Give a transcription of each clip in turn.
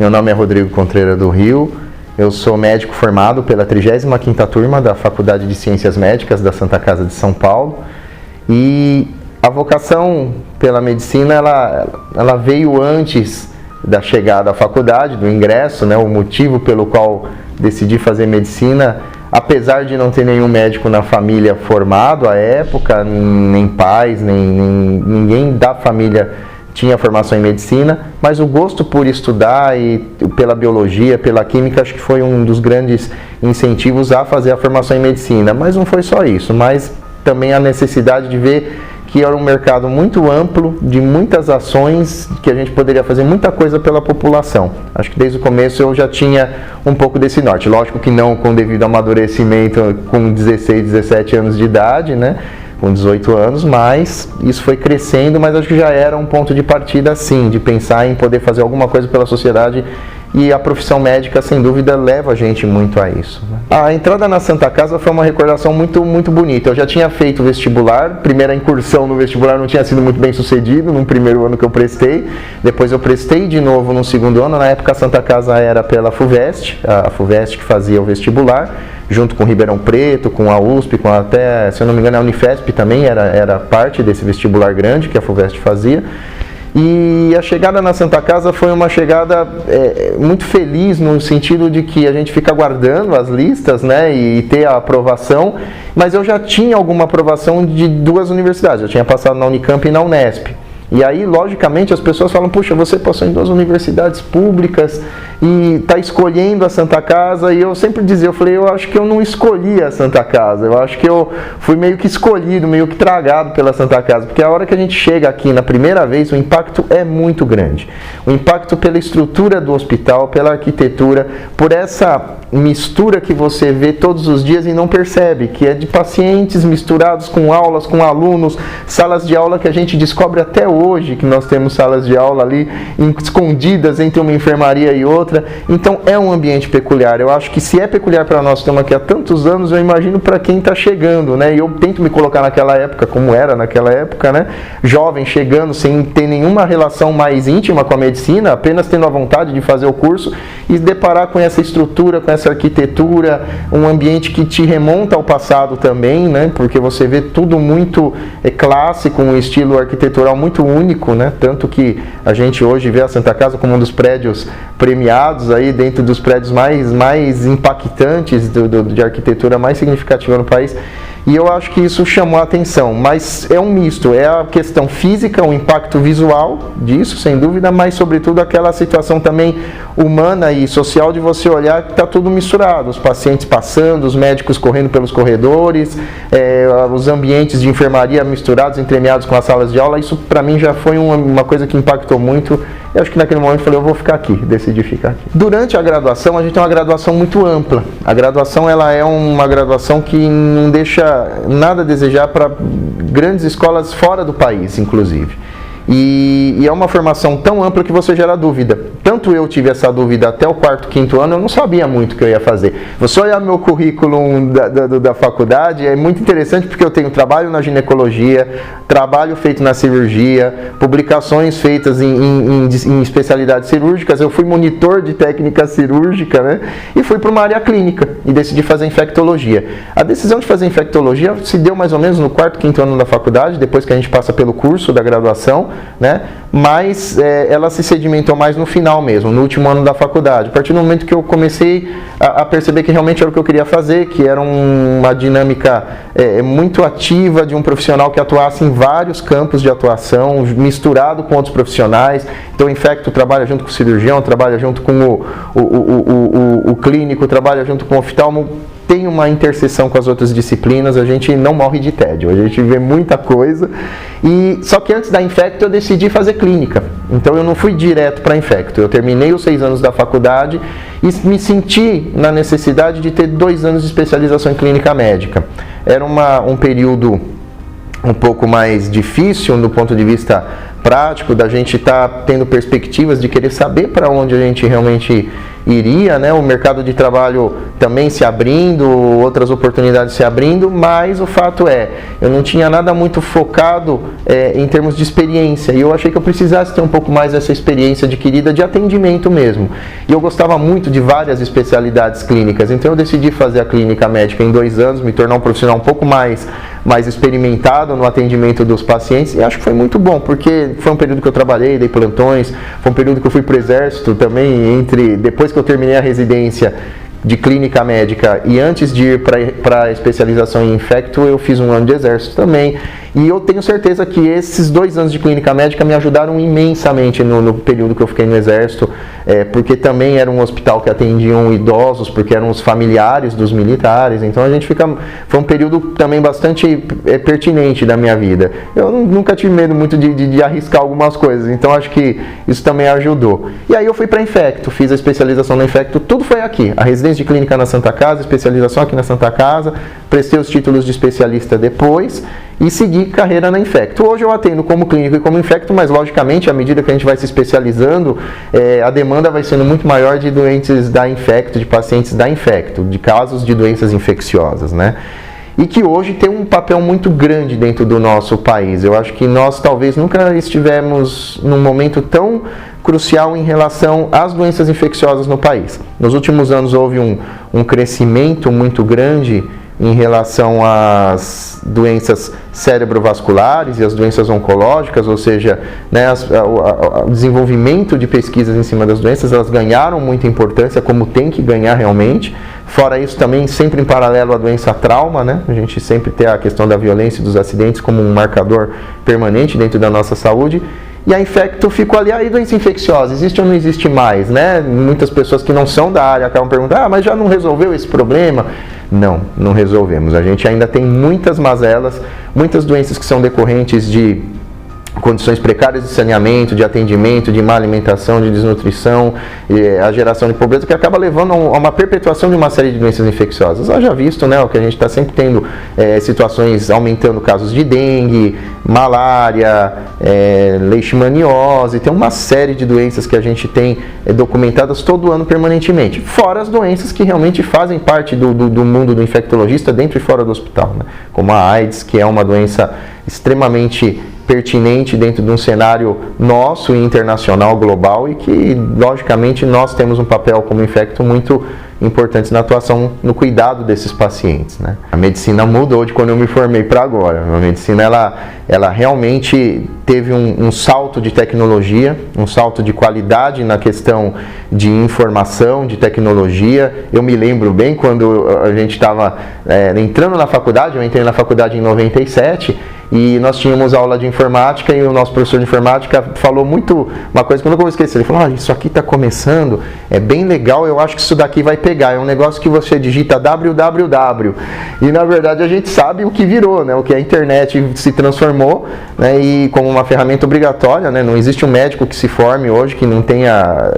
Meu nome é Rodrigo Contreira do Rio, eu sou médico formado pela 35ª turma da Faculdade de Ciências Médicas da Santa Casa de São Paulo, e a vocação pela medicina ela veio antes da chegada à faculdade, do ingresso, né? O motivo pelo qual decidi fazer medicina, apesar de não ter nenhum médico na família formado à época, nem pais, nem ninguém da família tinha formação em medicina, mas o gosto por estudar e pela biologia, pela química, acho que foi um dos grandes incentivos a fazer a formação em medicina. Mas não foi só isso, mas também a necessidade de ver que era um mercado muito amplo, de muitas ações, que a gente poderia fazer muita coisa pela população. Acho que desde o começo eu já tinha um pouco desse norte. Lógico que não com devido amadurecimento com 16, 17 anos de idade, né? Com 18 anos, mas isso foi crescendo, mas acho que já era um ponto de partida, sim, de pensar em poder fazer alguma coisa pela sociedade, e a profissão médica, sem dúvida, leva a gente muito a isso, né? A entrada na Santa Casa foi uma recordação muito bonita. Eu já tinha feito vestibular, primeira incursão no vestibular não tinha sido muito bem sucedido, no primeiro ano que eu prestei, depois eu prestei de novo no segundo ano. Na época a Santa Casa era pela FUVEST, a FUVEST que fazia o vestibular, junto com Ribeirão Preto, com a USP, com até, se eu não me engano, a Unifesp também era parte desse vestibular grande que a FUVEST fazia. E a chegada na Santa Casa foi uma chegada muito feliz, no sentido de que a gente fica aguardando as listas, né, e ter a aprovação, mas eu já tinha alguma aprovação de 2 universidades, eu tinha passado na Unicamp e na Unesp. E aí, logicamente, as pessoas falam, puxa, você passou em 2 universidades públicas e está escolhendo a Santa Casa. E eu sempre dizia, eu acho que eu não escolhi a Santa Casa, eu acho que eu fui meio que escolhido, meio que tragado pela Santa Casa, porque a hora que a gente chega aqui na primeira vez, o impacto é muito grande. O impacto pela estrutura do hospital, pela arquitetura, por essa mistura que você vê todos os dias e não percebe, que é de pacientes misturados com aulas, com alunos, salas de aula que a gente descobre até hoje, que nós temos salas de aula ali escondidas entre uma enfermaria e outra. Então é um ambiente peculiar. Eu acho que se é peculiar para nós que estamos aqui há tantos anos, eu imagino para quem está chegando, né? E eu tento me colocar naquela época, como era naquela época, né? Jovem, chegando sem ter nenhuma relação mais íntima com a medicina, apenas tendo a vontade de fazer o curso e deparar com essa estrutura, com essa arquitetura, um ambiente que te remonta ao passado também, né? Porque você vê tudo muito clássico, um estilo arquitetural muito único, né? Tanto que a gente hoje vê a Santa Casa como um dos prédios premiados aí, dentro dos prédios mais impactantes de arquitetura mais significativa no país. E eu acho que isso chamou a atenção, mas é um misto, é a questão física, o impacto visual disso, sem dúvida, mas sobretudo aquela situação também humana e social de você olhar que está tudo misturado, os pacientes passando, os médicos correndo pelos corredores, os ambientes de enfermaria misturados, entremeados com as salas de aula. Isso para mim já foi uma coisa que impactou muito. Eu acho que naquele momento eu falei, eu vou ficar aqui, decidi ficar aqui. Durante a graduação, a gente tem uma graduação muito ampla. A graduação ela é uma graduação que não deixa nada a desejar para grandes escolas fora do país, inclusive. E é uma formação tão ampla que você gera dúvida. Tanto eu tive essa dúvida até o 4º, 5º ano, eu não sabia muito o que eu ia fazer. Você olhar meu currículo da faculdade, é muito interessante porque eu tenho trabalho na ginecologia, trabalho feito na cirurgia, publicações feitas em especialidades cirúrgicas. Eu fui monitor de técnica cirúrgica, né? E fui para uma área clínica e decidi fazer infectologia. A decisão de fazer infectologia se deu mais ou menos no 4º, 5º ano da faculdade, depois que a gente passa pelo curso da graduação, né? Mas ela se sedimentou mais no final mesmo, no último ano da faculdade, a partir do momento que eu comecei a perceber que realmente era o que eu queria fazer, que era uma dinâmica muito ativa de um profissional que atuasse em vários campos de atuação, misturado com outros profissionais. Então o infecto trabalha junto com o cirurgião, trabalha junto com o clínico, trabalha junto com o oftalmo, tem uma interseção com as outras disciplinas, a gente não morre de tédio, a gente vê muita coisa. E só que antes da infecto eu decidi fazer clínica, então eu não fui direto para infecto. Eu terminei os 6 anos da faculdade e me senti na necessidade de ter 2 anos de especialização em clínica médica. Era um período um pouco mais difícil do ponto de vista prático, da gente estar tendo perspectivas de querer saber para onde a gente realmente iria, né, o mercado de trabalho também se abrindo, outras oportunidades se abrindo, mas o fato é, eu não tinha nada muito focado em termos de experiência, e eu achei que eu precisasse ter um pouco mais dessa experiência adquirida de atendimento mesmo. E eu gostava muito de várias especialidades clínicas, então eu decidi fazer a clínica médica em 2 anos, me tornar um profissional um pouco mais experimentado no atendimento dos pacientes, e acho que foi muito bom, porque foi um período que eu trabalhei, dei plantões, foi um período que eu fui para o exército também, depois que eu terminei a residência de clínica médica e antes de ir para a especialização em infecto, eu fiz 1 ano de exército também. E eu tenho certeza que esses 2 anos de clínica médica me ajudaram imensamente no período que eu fiquei no exército, porque também era um hospital que atendiam idosos, porque eram os familiares dos militares, então foi um período também bastante pertinente da minha vida. Eu nunca tive medo muito de arriscar algumas coisas, então acho que isso também ajudou. E aí eu fui para infecto, fiz a especialização no infecto, tudo foi aqui, a residência de clínica na Santa Casa, especialização aqui na Santa Casa, prestei os títulos de especialista depois, e segui carreira na infecto. Hoje eu atendo como clínico e como infecto, mas logicamente, à medida que a gente vai se especializando, a demanda vai sendo muito maior de doentes da infecto, de pacientes da infecto, de casos de doenças infecciosas, né? E que hoje tem um papel muito grande dentro do nosso país. Eu acho que nós talvez nunca estivemos num momento tão crucial em relação às doenças infecciosas no país. Nos últimos anos houve um crescimento muito grande em relação às doenças cerebrovasculares e as doenças oncológicas, ou seja, né, o desenvolvimento de pesquisas em cima das doenças, elas ganharam muita importância, como tem que ganhar realmente. Fora isso, também sempre em paralelo à doença trauma, né? A gente sempre tem a questão da violência e dos acidentes como um marcador permanente dentro da nossa saúde. E a infecto ficou ali, aí doença infecciosa, existe ou não existe mais, né? Muitas pessoas que não são da área acabam perguntando, mas já não resolveu esse problema? Não resolvemos. A gente ainda tem muitas mazelas, muitas doenças que são decorrentes de condições precárias de saneamento, de atendimento, de má alimentação, de desnutrição, a geração de pobreza, que acaba levando a uma perpetuação de uma série de doenças infecciosas. Haja visto, né, o que a gente está sempre tendo situações aumentando casos de dengue, malária, leishmaniose, tem uma série de doenças que a gente tem documentadas todo ano permanentemente, fora as doenças que realmente fazem parte do mundo do infectologista dentro e fora do hospital, né, como a AIDS, que é uma doença extremamente pertinente dentro de um cenário nosso e internacional, global, e que, logicamente, nós temos um papel como infecto muito importante na atuação, no cuidado desses pacientes, né? A medicina mudou de quando eu me formei para agora. A medicina, ela realmente teve um salto de tecnologia, um salto de qualidade na questão de informação, de tecnologia. Eu me lembro bem quando a gente estava entrando na faculdade, eu entrei na faculdade em 97, e nós tínhamos aula de informática e o nosso professor de informática falou uma coisa que eu nunca vou esquecer. Ele falou, isso aqui está começando, é bem legal, eu acho que isso daqui vai pegar. É um negócio que você digita www. E na verdade a gente sabe o que virou, né? O que a internet se transformou, né? E como uma ferramenta obrigatória, né? Não existe um médico que se forme hoje,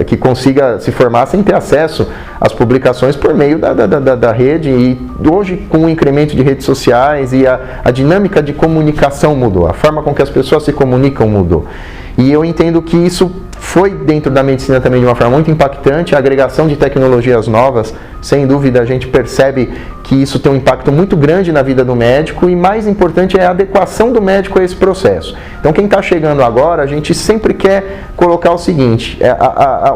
que consiga se formar sem ter acesso às publicações por meio da rede. E hoje, com o incremento de redes sociais e a dinâmica de comunicação mudou, a forma com que as pessoas se comunicam mudou. E eu entendo que isso foi dentro da medicina também de uma forma muito impactante, a agregação de tecnologias novas, sem dúvida a gente percebe que isso tem um impacto muito grande na vida do médico e mais importante é a adequação do médico a esse processo. Então quem está chegando agora, a gente sempre quer colocar o seguinte,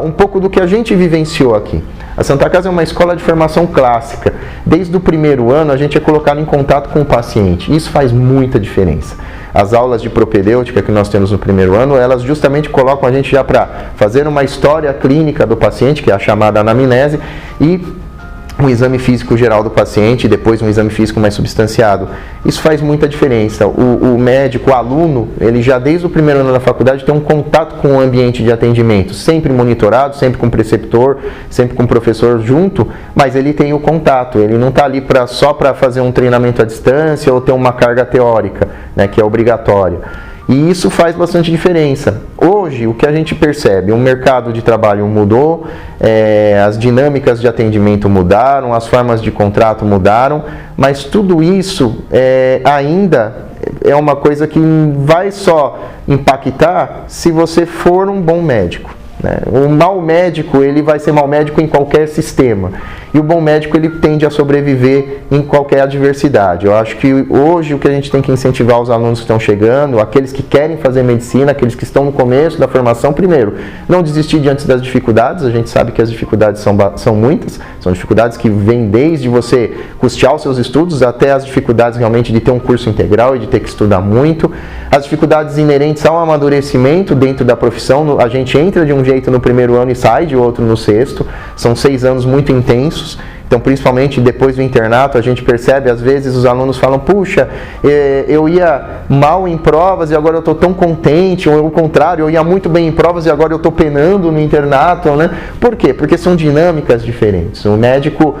um pouco do que a gente vivenciou aqui. A Santa Casa é uma escola de formação clássica. Desde o primeiro ano a gente é colocado em contato com o paciente. Isso faz muita diferença. As aulas de propedêutica que nós temos no primeiro ano, elas justamente colocam a gente já para fazer uma história clínica do paciente, que é a chamada anamnese, e um exame físico geral do paciente, depois um exame físico mais substanciado. Isso faz muita diferença. O médico, o aluno, ele já desde o primeiro ano da faculdade tem um contato com o ambiente de atendimento, sempre monitorado, sempre com o preceptor, sempre com o professor junto, mas ele tem o contato, ele não está ali só para fazer um treinamento à distância ou ter uma carga teórica, né, que é obrigatória. E isso faz bastante diferença. Hoje, o que a gente percebe, o mercado de trabalho mudou, as dinâmicas de atendimento mudaram, as formas de contrato mudaram, mas tudo isso ainda é uma coisa que vai só impactar se você for um bom médico. né? O mau médico, ele vai ser mau médico em qualquer sistema. E o bom médico, ele tende a sobreviver em qualquer adversidade. Eu acho que hoje o que a gente tem que incentivar os alunos que estão chegando, aqueles que querem fazer medicina, aqueles que estão no começo da formação, primeiro, não desistir diante das dificuldades. A gente sabe que as dificuldades são muitas, são dificuldades que vêm desde você custear os seus estudos até as dificuldades realmente de ter um curso integral e de ter que estudar muito. As dificuldades inerentes ao amadurecimento dentro da profissão, a gente entra de um jeito no primeiro ano e sai de outro no sexto, são 6 anos muito intensos. Então, principalmente depois do internato, a gente percebe, às vezes, os alunos falam, puxa, eu ia mal em provas e agora eu estou tão contente, ou o contrário, eu ia muito bem em provas e agora eu estou penando no internato, né? Por quê? Porque são dinâmicas diferentes. O médico,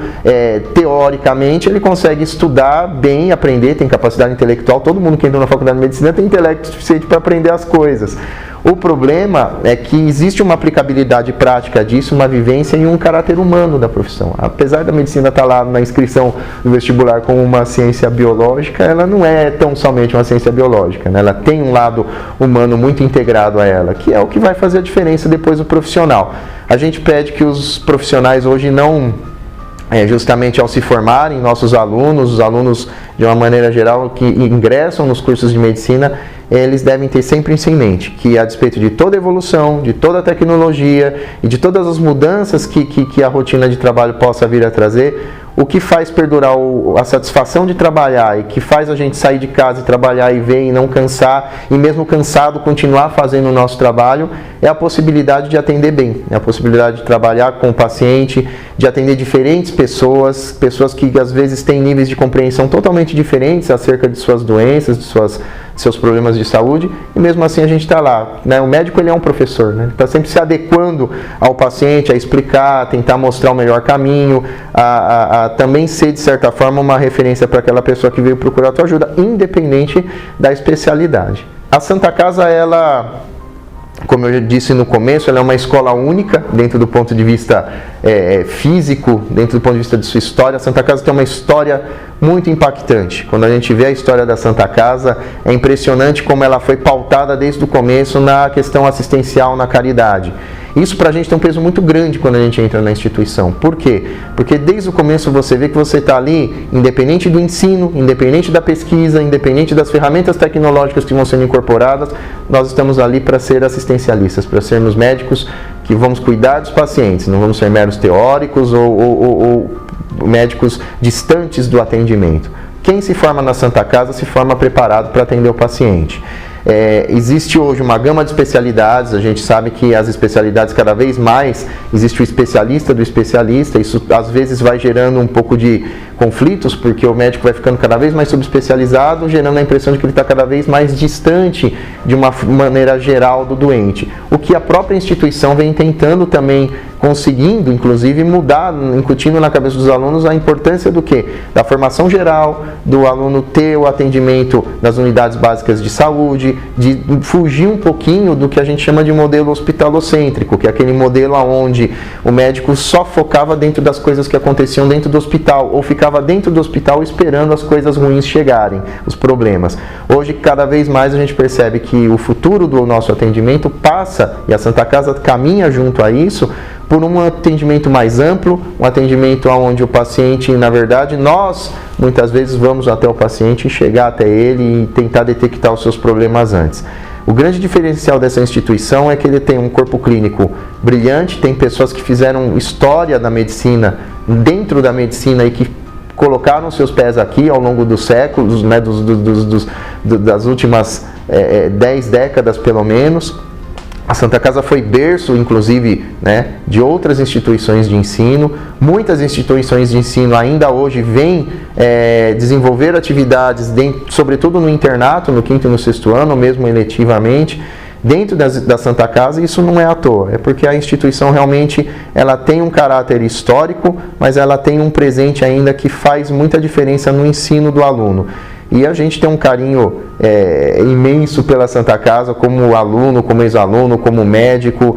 teoricamente, ele consegue estudar bem, aprender, tem capacidade intelectual, todo mundo que entra na faculdade de medicina tem intelecto suficiente para aprender as coisas. O problema é que existe uma aplicabilidade prática disso, uma vivência e um caráter humano da profissão. Apesar da medicina estar lá na inscrição do vestibular como uma ciência biológica, ela não é tão somente uma ciência biológica, né? Ela tem um lado humano muito integrado a ela, que é o que vai fazer a diferença depois do profissional. A gente pede que os profissionais hoje não... justamente ao se formarem, nossos alunos, os alunos de uma maneira geral que ingressam nos cursos de medicina, eles devem ter sempre isso em mente, que a despeito de toda evolução, de toda a tecnologia e de todas as mudanças que a rotina de trabalho possa vir a trazer, o que faz perdurar a satisfação de trabalhar e que faz a gente sair de casa e trabalhar e ver e não cansar, e mesmo cansado continuar fazendo o nosso trabalho, é a possibilidade de atender bem, é a possibilidade de trabalhar com o paciente, de atender diferentes pessoas que às vezes têm níveis de compreensão totalmente diferentes acerca de suas doenças, de seus problemas de saúde, e mesmo assim a gente está lá, né? O médico, ele é um professor, né? Está sempre se adequando ao paciente, a explicar, a tentar mostrar o melhor caminho, a também ser, de certa forma, uma referência para aquela pessoa que veio procurar a tua ajuda, independente da especialidade. A Santa Casa, ela, como eu já disse no começo, ela é uma escola única dentro do ponto de vista físico, dentro do ponto de vista de sua história. A Santa Casa tem uma história muito impactante. Quando a gente vê a história da Santa Casa, é impressionante como ela foi pautada desde o começo na questão assistencial, na caridade. Isso para a gente tem um peso muito grande quando a gente entra na instituição. Por quê? Porque desde o começo você vê que você está ali, independente do ensino, independente da pesquisa, independente das ferramentas tecnológicas que vão sendo incorporadas, nós estamos ali para ser assistencialistas, para sermos médicos que vamos cuidar dos pacientes, não vamos ser meros teóricos ou médicos distantes do atendimento. Quem se forma na Santa Casa se forma preparado para atender o paciente. Existe hoje uma gama de especialidades, a gente sabe que as especialidades cada vez mais, existe o especialista do especialista, isso às vezes vai gerando um pouco de conflitos, porque o médico vai ficando cada vez mais subespecializado, gerando a impressão de que ele está cada vez mais distante de uma maneira geral do doente. O que a própria instituição vem tentando também, conseguindo, inclusive, mudar, incutindo na cabeça dos alunos a importância do quê? Da formação geral, do aluno ter o atendimento nas unidades básicas de saúde, de fugir um pouquinho do que a gente chama de modelo hospitalocêntrico, que é aquele modelo onde o médico só focava dentro das coisas que aconteciam dentro do hospital, ou ficava dentro do hospital esperando as coisas ruins chegarem, os problemas. Hoje, cada vez mais a gente percebe que o futuro do nosso atendimento passa, e a Santa Casa caminha junto a isso, por um atendimento mais amplo, um atendimento onde o paciente, na verdade, nós muitas vezes vamos até o paciente e chegar até ele e tentar detectar os seus problemas antes. O grande diferencial dessa instituição é que ele tem um corpo clínico brilhante, tem pessoas que fizeram história da medicina, dentro da medicina e que colocaram seus pés aqui ao longo dos séculos, né, das últimas 10 décadas pelo menos. A Santa Casa foi berço, inclusive, né, de outras instituições de ensino. Muitas instituições de ensino ainda hoje vêm desenvolver atividades, sobretudo no internato, no 5º e no 6º ano, ou mesmo eletivamente, dentro da Santa Casa. E isso não é à toa, é porque a instituição realmente ela tem um caráter histórico, mas ela tem um presente ainda que faz muita diferença no ensino do aluno. E a gente tem um carinho imenso pela Santa Casa, como aluno, como ex-aluno, como médico.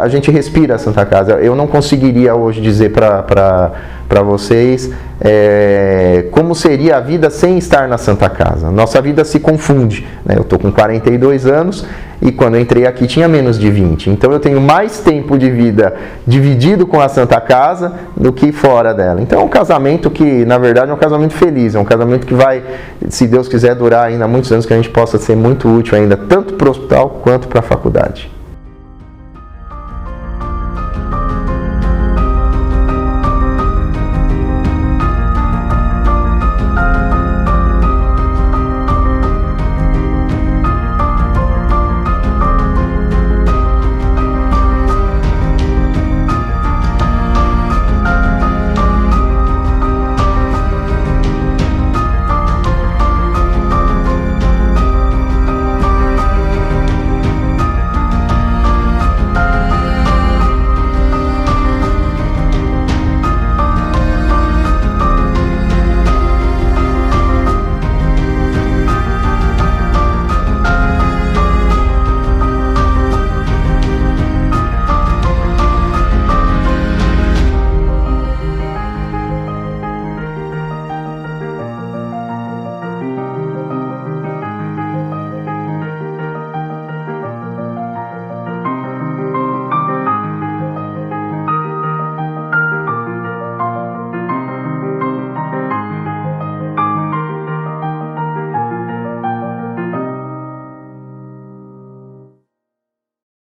A gente respira a Santa Casa. Eu não conseguiria hoje dizer para para vocês como seria a vida sem estar na Santa Casa. Nossa vida se confunde, né? Eu estou com 42 anos e quando eu entrei aqui tinha menos de 20. Então eu tenho mais tempo de vida dividido com a Santa Casa do que fora dela. Então é um casamento que, na verdade, é um casamento feliz. É um casamento que vai, se Deus quiser, durar ainda muitos anos, que a gente possa ser muito útil ainda, tanto para o hospital quanto para a faculdade.